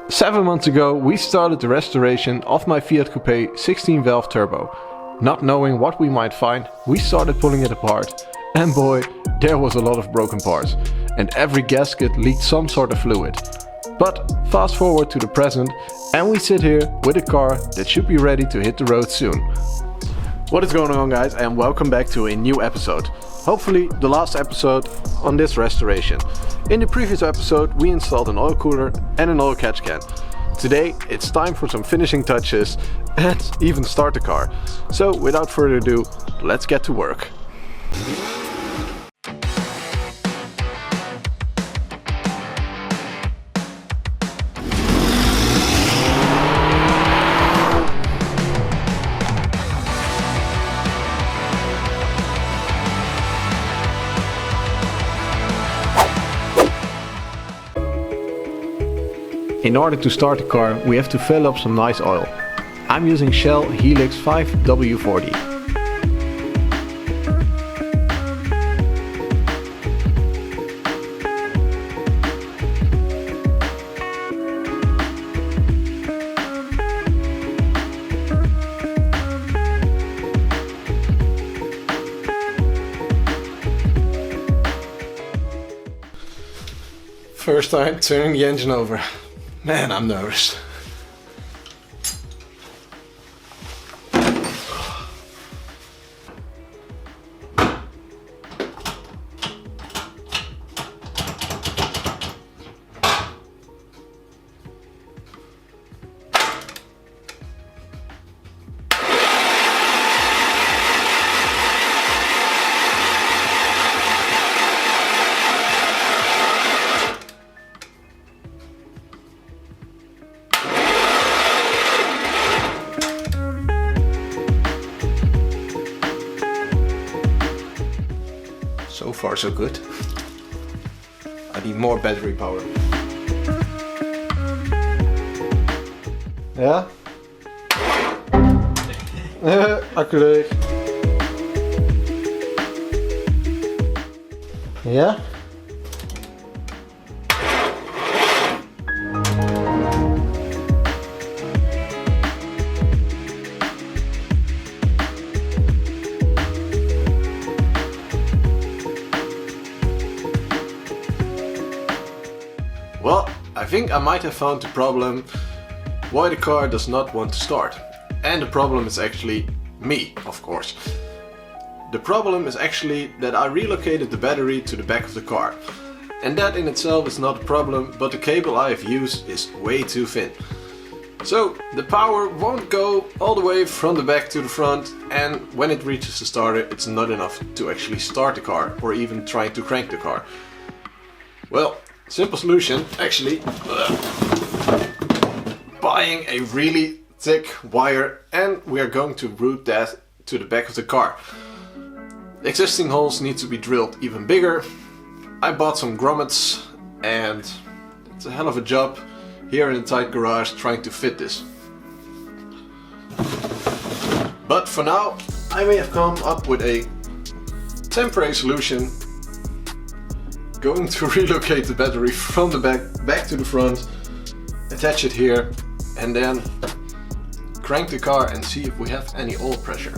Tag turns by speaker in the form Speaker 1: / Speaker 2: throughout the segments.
Speaker 1: 7 months ago we started the restoration of my Fiat Coupe 16 valve turbo. Not knowing what we might find, we started pulling it apart. And boy, there was a lot of broken parts. And every gasket leaked some sort of fluid. But fast forward to the present and we sit here with a car that should be ready to hit the road soon. What is going on, guys, and welcome back to a new episode. Hopefully the last episode on this restoration. In the previous episode we installed an oil cooler and an oil catch can. Today it's time for some finishing touches and even start the car. So without further ado, let's get to work. In order to start the car, we have to fill up some nice oil. I'm using Shell Helix 5W40. First time turning the engine over. Man, I'm nervous. So far so good. I need more battery power. Ja? Accu leeg. Ja? Well, I think I might have found the problem why the car does not want to start. And the problem is actually me, of course. The problem is actually that I relocated the battery to the back of the car. And that in itself is not a problem, but the cable I have used is way too thin. So the power won't go all the way from the back to the front, and when it reaches the starter it's not enough to actually start the car or even try to crank the car. Well, simple solution, actually, buying a really thick wire, and we are going to route that to the back of the car. The existing holes need to be drilled even bigger. I bought some grommets and it's a hell of a job here in a tight garage trying to fit this. But for now I may have come up with a temporary solution. Going to relocate the battery from the back to the front, attach it here, and then crank the car and see if we have any oil pressure.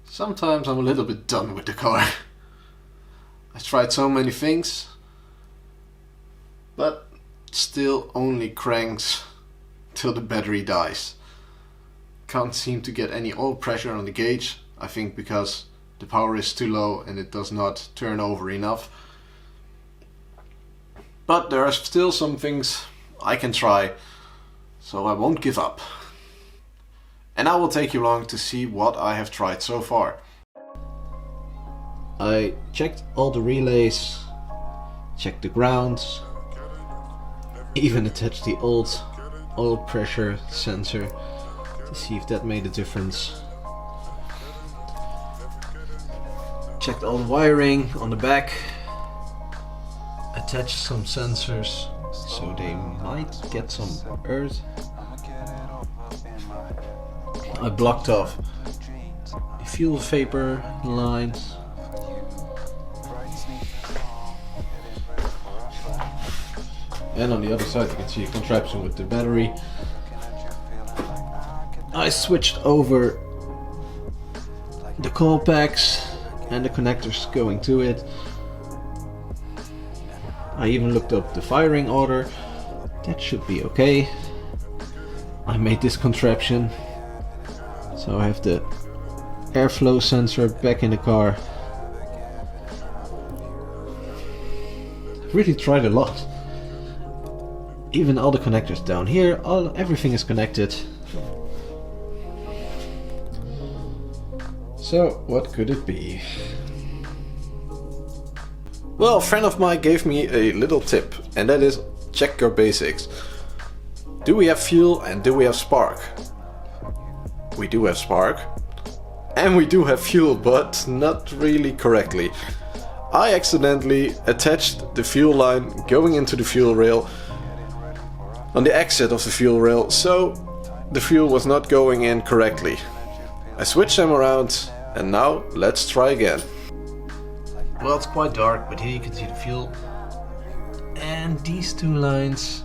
Speaker 1: Sometimes I'm a little bit done with the car. I tried so many things, but still only cranks till the battery dies. Can't seem to get any oil pressure on the gauge, I think because the power is too low and it does not turn over enough. But there are still some things I can try, so I won't give up. And I will take you along to see what I have tried so far. I checked all the relays, checked the grounds, Even attached the old oil pressure sensor to see if that made a difference. Checked all the wiring on the back. Attached some sensors so they might get some earth. I blocked off the fuel vapor lines. And on the other side you can see a contraption with the battery. I switched over the coil packs and the connectors going to it. I even looked up the firing order. That should be okay. I made this contraption. So I have the airflow sensor back in the car. Really tried a lot. Even all the connectors down here, everything is connected. So what could it be? Well, a friend of mine gave me a little tip, and that is check your basics. Do we have fuel and do we have spark? We do have spark. And we do have fuel, but not really correctly. I accidentally attached the fuel line going into the fuel rail on the exit of the fuel rail, so the fuel was not going in correctly. I switched them around and now let's try again. Well, it's quite dark, but here you can see the fuel. And these two lines,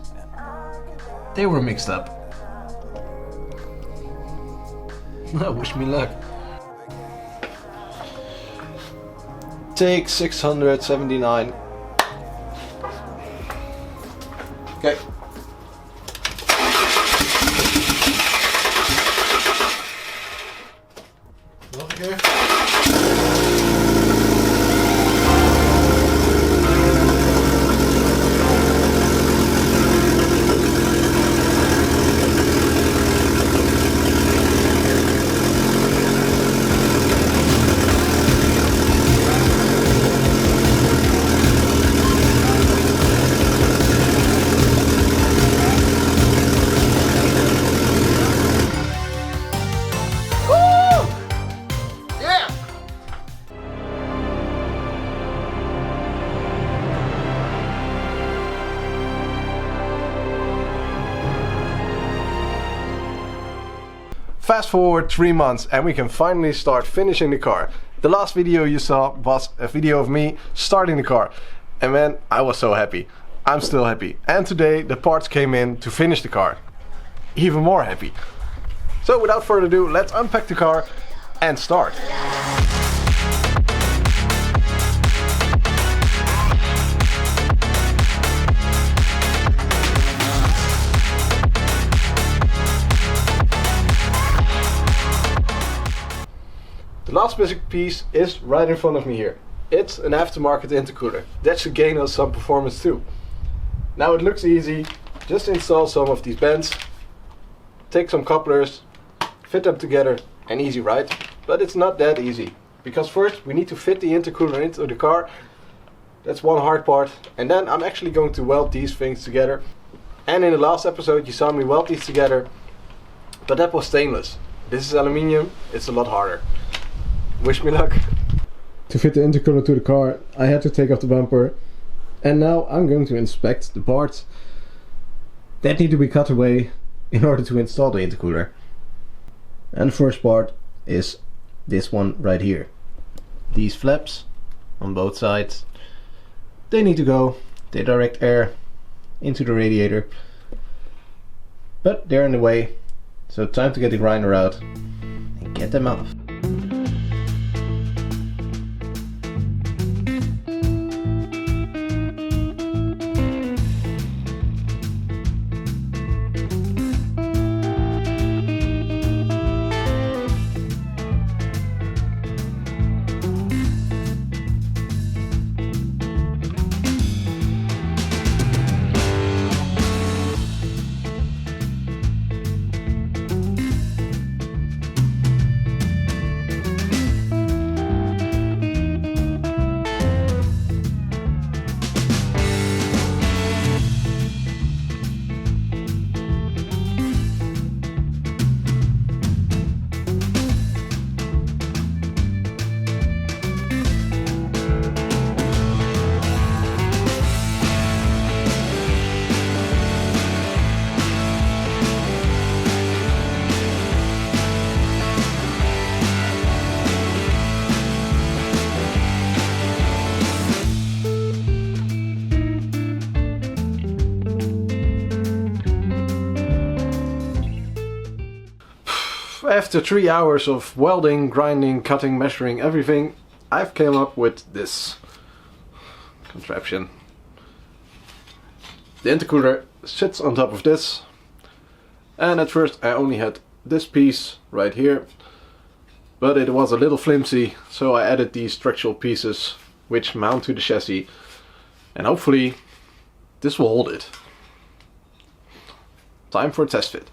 Speaker 1: they were mixed up. Wish me luck. Take 679. Okay. Nog een keer. Fast forward 3 months and we can finally start finishing the car. The last video you saw was a video of me starting the car. And man, I was so happy. I'm still happy. And today the parts came in to finish the car. Even more happy. So without further ado, let's unpack the car and start. The last basic piece is right in front of me here. It's an aftermarket intercooler. That should gain us some performance too. Now it looks easy. Just install some of these bends, take some couplers, fit them together, and easy, right? But it's not that easy. Because first we need to fit the intercooler into the car. That's one hard part. And then I'm actually going to weld these things together. And in the last episode you saw me weld these together. But that was stainless. This is aluminium. It's a lot harder. Wish me luck. To fit the intercooler to the car, I had to take off the bumper. And now I'm going to inspect the parts that need to be cut away in order to install the intercooler. And the first part is this one right here. These flaps on both sides, they need to go. They direct air into the radiator. But they're in the way, so time to get the grinder out and get them off. after 3 hours of welding, grinding, cutting, measuring, everything, I've came up with this contraption. The intercooler sits on top of this, and at first I only had this piece right here, but it was a little flimsy, so I added these structural pieces which mount to the chassis, and hopefully this will hold it. Time for a test fit.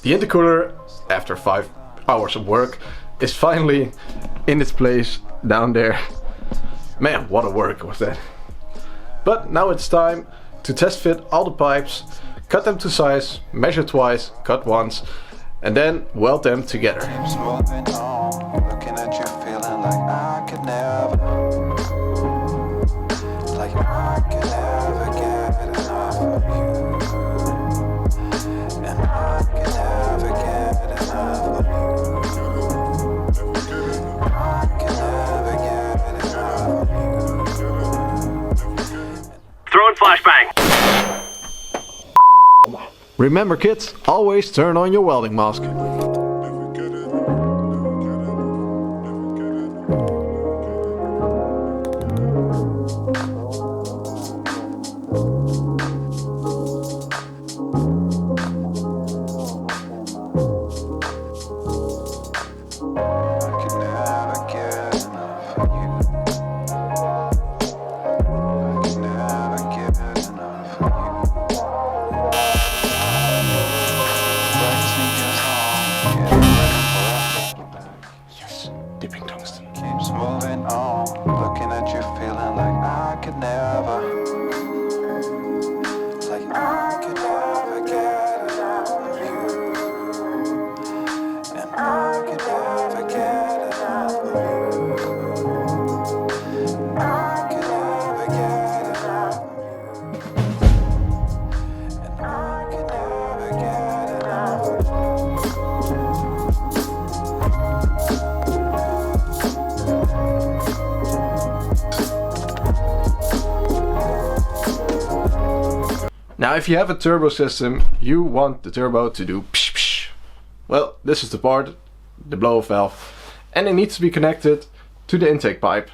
Speaker 1: The intercooler, after 5 hours of work, is finally in its place down there. Man, what a work was that. But now it's time to test fit all the pipes, cut them to size, measure twice, cut once, and then weld them together.
Speaker 2: Throwing flashbang.
Speaker 1: Remember kids, always turn on your welding mask. Now if you have a turbo system, you want the turbo to do psh psh. Well, this is the part, the blow-off valve, and it needs to be connected to the intake pipe.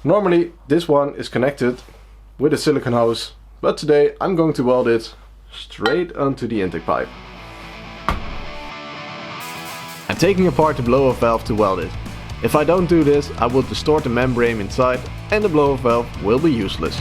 Speaker 1: Normally this one is connected with a silicone hose, but today I'm going to weld it straight onto the intake pipe. I'm taking apart the blow-off valve to weld it. If I don't do this, I will distort the membrane inside and the blow-off valve will be useless.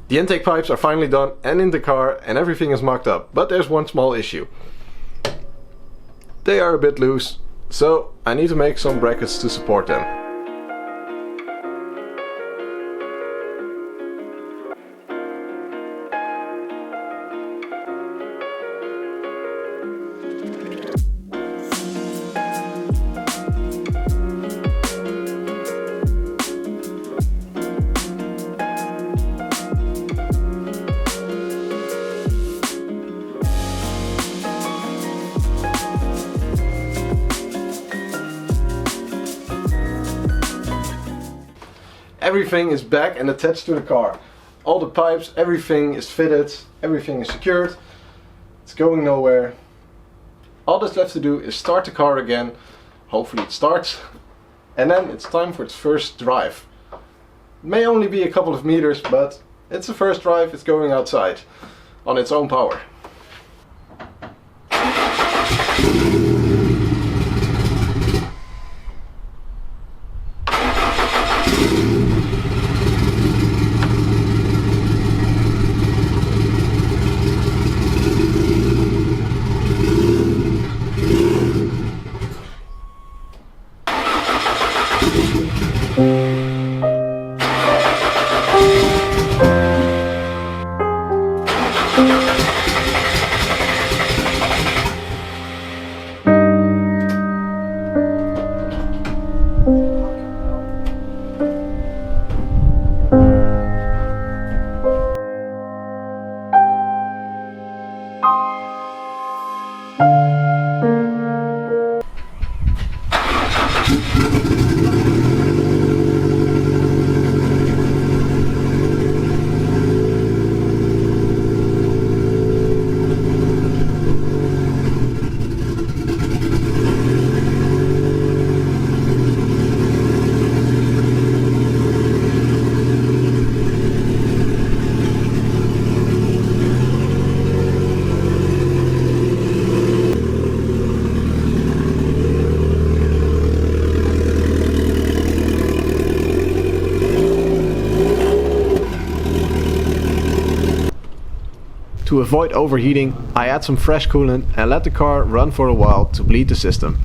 Speaker 1: The intake pipes are finally done and in the car and everything is mocked up, but there's one small issue. They are a bit loose, so I need to make some brackets to support them. everything is back and attached to the car. All the pipes, everything is fitted, everything is secured. It's going nowhere. All that's left to do is start the car again. Hopefully it starts. And then it's time for its first drive. It may only be a couple of meters, but it's the first drive. It's going outside on its own power. To avoid overheating, I add some fresh coolant and let the car run for a while to bleed the system.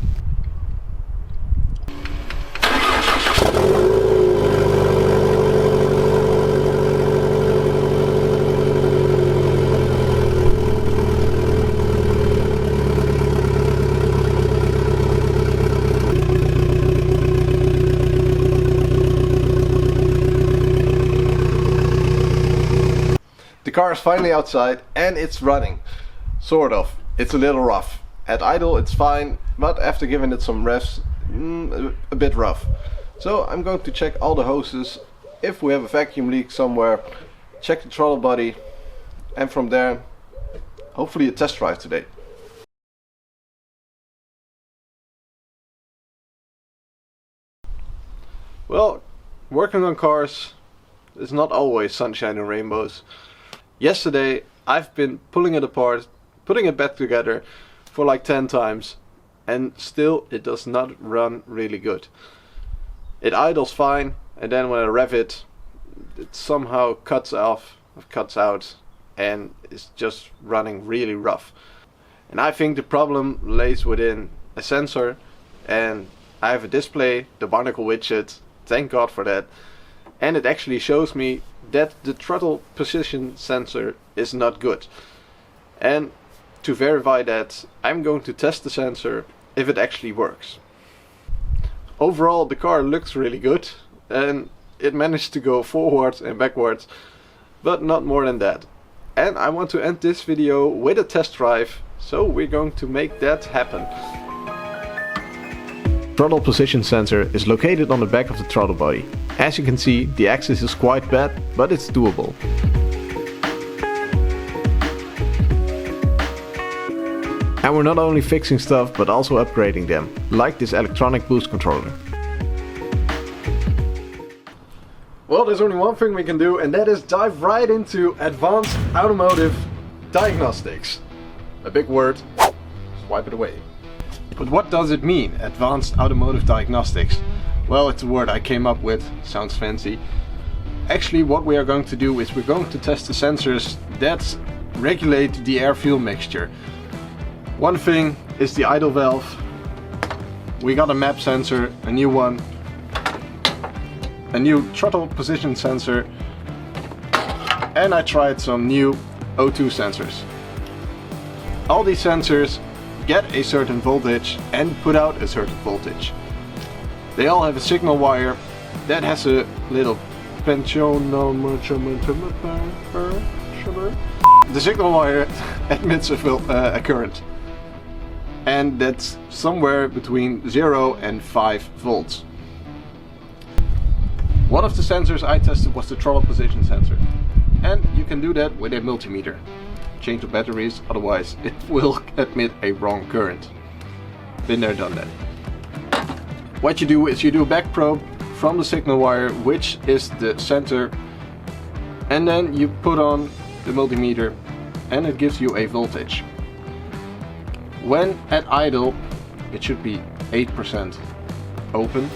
Speaker 1: The car is finally outside and it's running. Sort of. It's a little rough. At idle it's fine, but after giving it some revs, a bit rough. So I'm going to check all the hoses, if we have a vacuum leak somewhere, check the throttle body, and from there, hopefully a test drive today. Well, working on cars is not always sunshine and rainbows. Yesterday I've been pulling it apart, putting it back together for like 10 times, and still it does not run really good. It idles fine, and then when I rev it, it somehow cuts out, and it's just running really rough. And I think the problem lays within a sensor, and I have a display, the Barnacle widget, thank God for that, and it actually shows me that the throttle position sensor is not good. And to verify that, I'm going to test the sensor if it actually works. Overall the car looks really good and it managed to go forwards and backwards, but not more than that. And I want to end this video with a test drive, so we're going to make that happen. Throttle position sensor is located on the back of the throttle body. As you can see, the axis is quite bad, but it's doable. And we're not only fixing stuff, but also upgrading them, like this electronic boost controller. Well, there's only one thing we can do, and that is dive right into advanced automotive diagnostics. A big word, swipe it away. But what does it mean, advanced automotive diagnostics? Well, it's a word I came up with, sounds fancy. Actually, what we are going to do is we're going to test the sensors that regulate the air-fuel mixture. One thing is the idle valve. We got a map sensor, a new one, a new throttle position sensor, and I tried some new O2 sensors. All these sensors get a certain voltage and put out a certain voltage. They all have a signal wire that has a little the signal wire emits a current, and that's somewhere between 0 and 5 volts. One of the sensors I tested was the throttle position sensor, and you can do that with a multimeter. Change the batteries, otherwise it will emit a wrong current. Been there, done that. What you do is you do a back probe from the signal wire, which is the center, and then you put on the multimeter and it gives you a voltage. When at idle, it should be 8% open.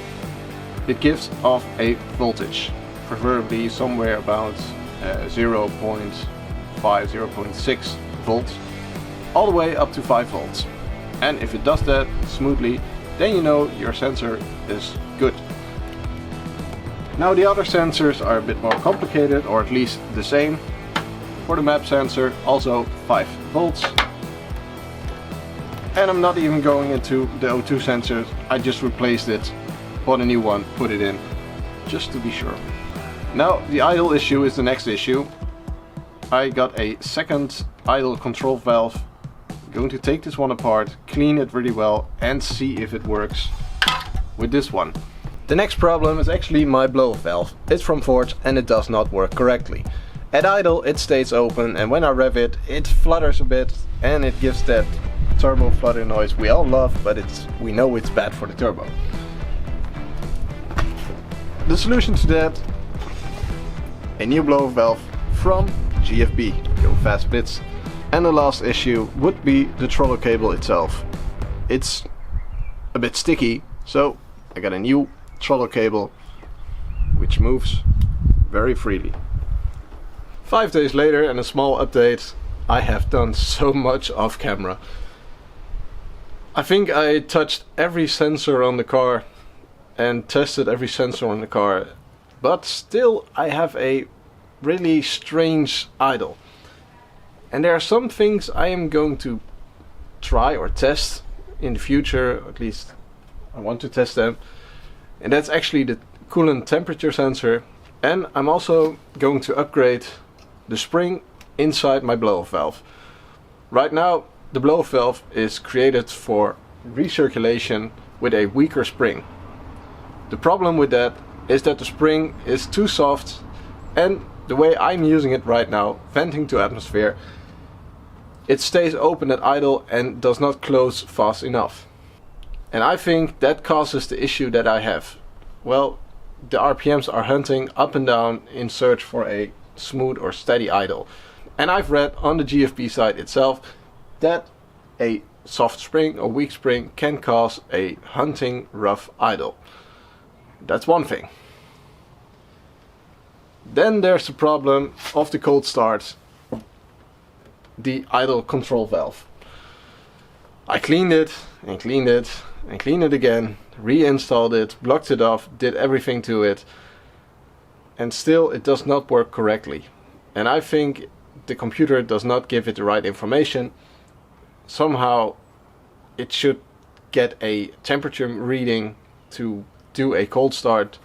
Speaker 1: It gives off a voltage, preferably somewhere about 0.5, 0.6 volts, all the way up to 5 volts. And if it does that smoothly, then you know your sensor is good. Now the other sensors are a bit more complicated, or at least the same. For the map sensor, also 5 volts. And I'm not even going into the O2 sensors, I just replaced it, bought a new one, put it in, just to be sure. Now the idle issue is the next issue. I got a second idle control valve. I'm going to take this one apart, clean it really well and see if it works with this one. The next problem is actually my blow-off valve. It's from Ford and it does not work correctly. At idle it stays open, and when I rev it, it flutters a bit and it gives that turbo flutter noise we all love, but we know it's bad for the turbo. The solution to that, a new blow-off valve from GFB, Go Fast Bits. And the last issue would be the throttle cable itself. It's a bit sticky, so I got a new throttle cable which moves very freely. 5 days later and a small update. I have done so much off camera. I think I touched every sensor on the car and tested every sensor on the car, but still I have a really strange idle. And there are some things I am going to try or test in the future, at least I want to test them. And that's actually the coolant temperature sensor. And I'm also going to upgrade the spring inside my blow-off valve. Right now the blow-off valve is created for recirculation with a weaker spring. The problem with that is that the spring is too soft, and the way I'm using it right now, venting to atmosphere, it stays open at idle and does not close fast enough. And I think that causes the issue that I have. Well, the RPMs are hunting up and down in search for a smooth or steady idle. And I've read on the GFB site itself that a soft spring or weak spring can cause a hunting rough idle. That's one thing. Then there's the problem of the cold start, the idle control valve. I cleaned it and cleaned it and cleaned it again, reinstalled it, blocked it off, did everything to it, and still it does not work correctly. And I think the computer does not give it the right information. Somehow it should get a temperature reading to do a cold start,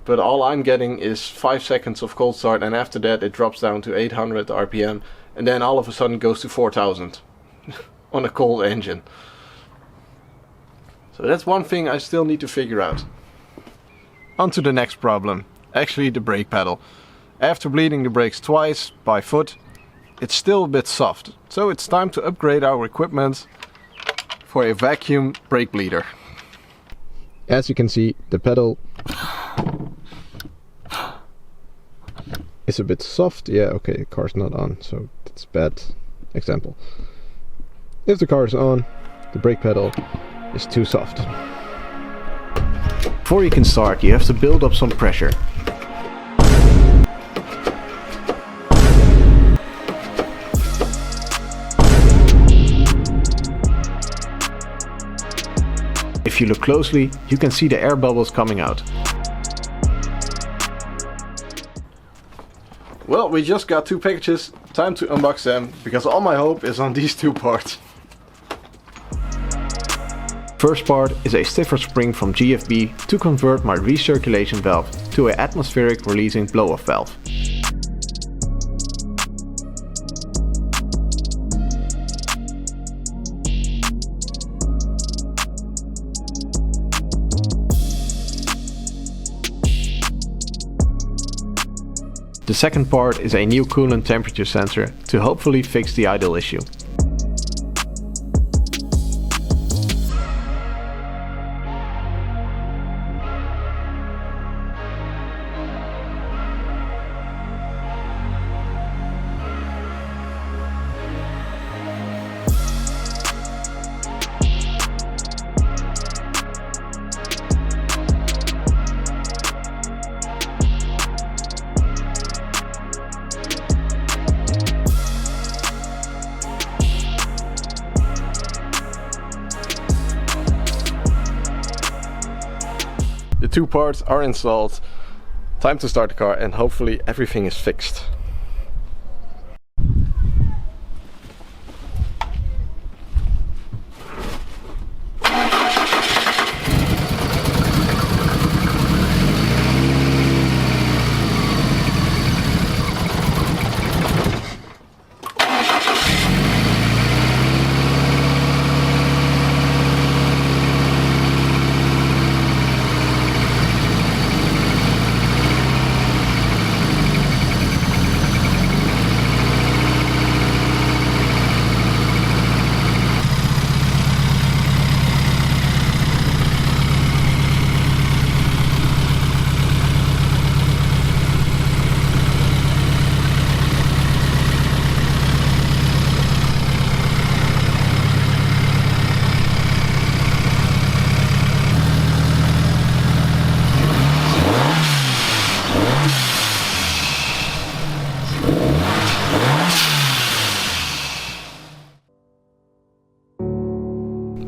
Speaker 1: but all I'm getting is 5 seconds of cold start, and after that it drops down to 800 RPM and then all of a sudden goes to 4000 on a cold engine. So that's one thing I still need to figure out. On to the next problem, actually the brake pedal. After bleeding the brakes twice by foot, it's still a bit soft, so it's time to upgrade our equipment for a vacuum brake bleeder. As you can see, the pedal is a bit soft. Yeah, okay, the car's not on, so that's a bad example. If the car is on, the brake pedal is too soft. Before you can start, you have to build up some pressure. If you look closely, you can see the air bubbles coming out. Well, we just got 2 packages, time to unbox them, because all my hope is on these 2 parts. First part is a stiffer spring from GFB to convert my recirculation valve to an atmospheric releasing blow-off valve. The second part is a new coolant temperature sensor to hopefully fix the idle issue. The two parts are installed. Time to start the car and hopefully everything is fixed.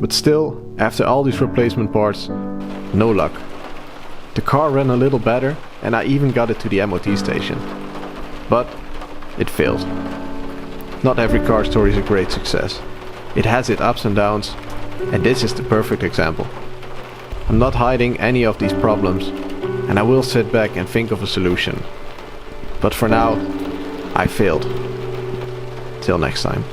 Speaker 1: But still, after all these replacement parts, no luck. The car ran a little better and I even got it to the MOT station. But it failed. Not every car story is a great success. It has its ups and downs, and this is the perfect example. I'm not hiding any of these problems, and I will sit back and think of a solution. But for now, I failed. Till next time.